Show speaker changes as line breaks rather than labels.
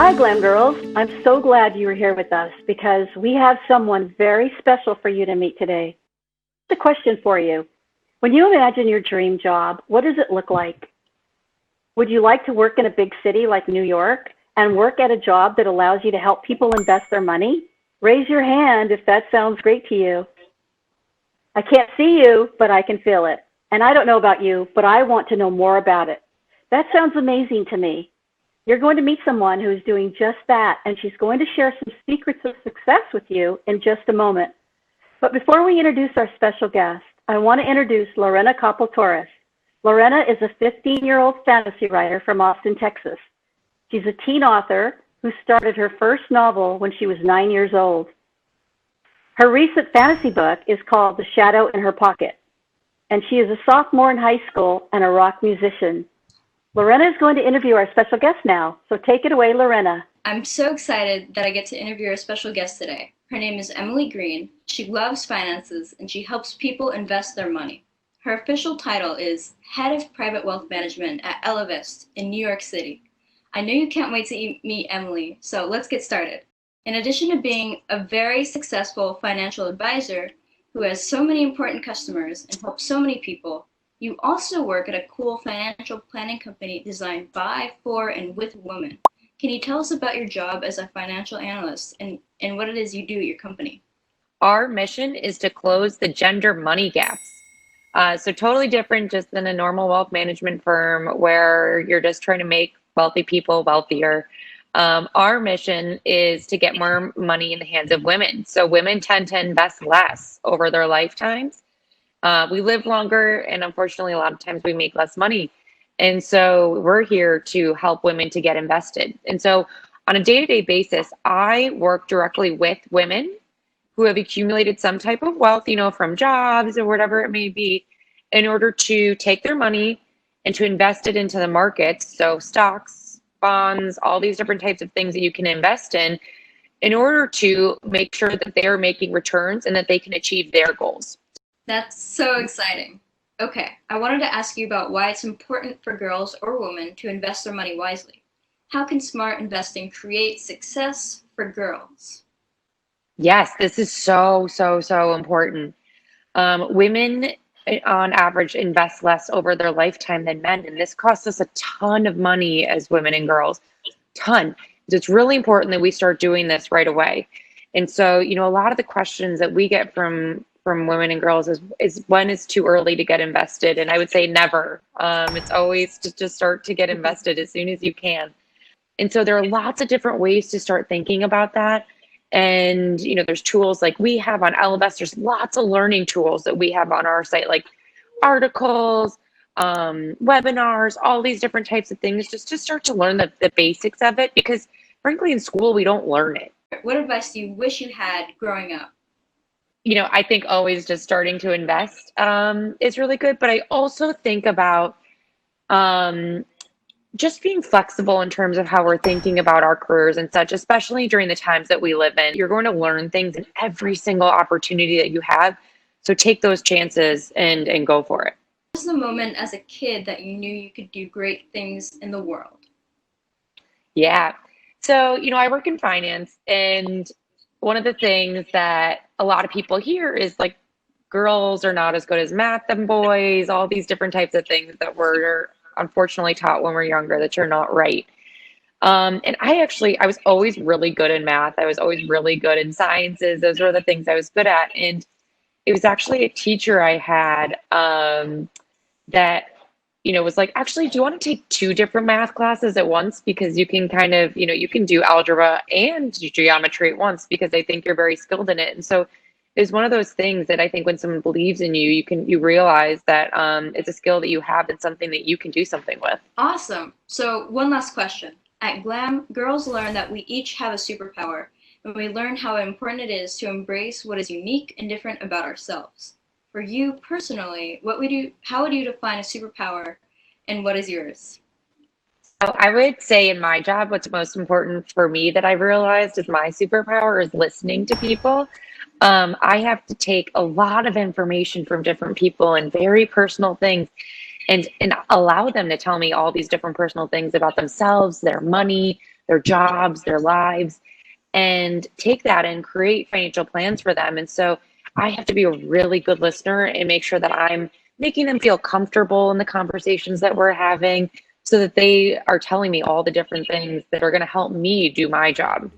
Hi, Glam Girls. I'm so glad you are here with us because we have someone very special for you to meet today. The question for you. When you imagine your dream job, what does it look like? Would you like to work in a big city like New York and work at a job that allows you to help people invest their money? Raise your hand if that sounds great to you. I can't see you, but I can feel it. And I don't know about you, but I want to know more about it. That sounds amazing to me. You're going to meet someone who is doing just that, and she's going to share some secrets of success with you in just a moment. But before we introduce our special guest, I want to introduce Lorena Capel Torres. Lorena is a 15-year-old fantasy writer from Austin, Texas. She's a teen author who started her first novel when she was 9 years old. Her recent fantasy book is called The Shadow in Her Pocket, and she is a sophomore in high school and a rock musician. Lorena is going to interview our special guest now, so take it away, Lorena.
I'm so excited that I get to interview our special guest today. Her name is Emily Green. She loves finances and she helps people invest their money. Her official title is Head of Private Wealth Management at Elevest in New York City. I know you can't wait to meet Emily, so let's get started. In addition to being a very successful financial advisor who has so many important customers and helps so many people, you also work at a cool financial planning company designed by, for, and with women. Can you tell us about your job as a financial analyst and what it is you do at your company?
Our mission is to close the gender money gaps. So totally different just than a normal wealth management firm where you're just trying to make wealthy people wealthier. Our mission is to get more money in the hands of women. So women tend to invest less over their lifetimes. We live longer, and unfortunately, a lot of times we make less money. And so we're here to help women to get invested. And so on a day-to-day basis, I work directly with women who have accumulated some type of wealth, from jobs or whatever it may be, in order to take their money and to invest it into the markets. So stocks, bonds, all these different types of things that you can invest in order to make sure that they are making returns and that they can achieve their goals.
That's so exciting. Okay, I wanted to ask you about why it's important for girls or women to invest their money wisely. How can smart investing create success for girls?
Yes, this is so, so, so important. Women, on average, invest less over their lifetime than men, and this costs us a ton of money as women and girls. Ton. It's really important that we start doing this right away. And so, a lot of the questions that we get from women and girls is when is too early to get invested? And I would say never. It's always just start to get invested as soon as you can. And so there are lots of different ways to start thinking about that. And, there's tools like we have on Ellevest. There's lots of learning tools that we have on our site, like articles, webinars, all these different types of things, just to start to learn the basics of it. Because frankly, in school, we don't learn it.
What advice do you wish you had growing up?
I think always just starting to invest is really good. But I also think about um, just being flexible in terms of how we're thinking about our careers and such, especially during the times that we live in. You're going to learn things in every single opportunity that you have. So take those chances and go for it.
What was the moment as a kid that you knew you could do great things in the world?
Yeah. So, I work in finance, and one of the things that a lot of people hear is like girls are not as good as math than boys, all these different types of things that we're unfortunately taught when we're younger that you're not right. And I was always really good in math. I was always really good in sciences. Those were the things I was good at. And it was actually a teacher I had that, was like, actually, do you want to take two different math classes at once? Because you can kind of, you can do algebra and geometry at once because I think you're very skilled in it. And so it's one of those things that I think when someone believes in you, you realize that it's a skill that you have and something that you can do something with.
Awesome. So one last question. At GLAM, girls learn that we each have a superpower, and we learn how important it is to embrace what is unique and different about ourselves. For you personally, how would you define a superpower, and what is yours?
So I would say in my job, what's most important for me that I've realized is my superpower is listening to people. I have to take a lot of information from different people and very personal things and allow them to tell me all these different personal things about themselves, their money, their jobs, their lives, and take that and create financial plans for them. And so I have to be a really good listener and make sure that I'm making them feel comfortable in the conversations that we're having so that they are telling me all the different things that are going to help me do my job.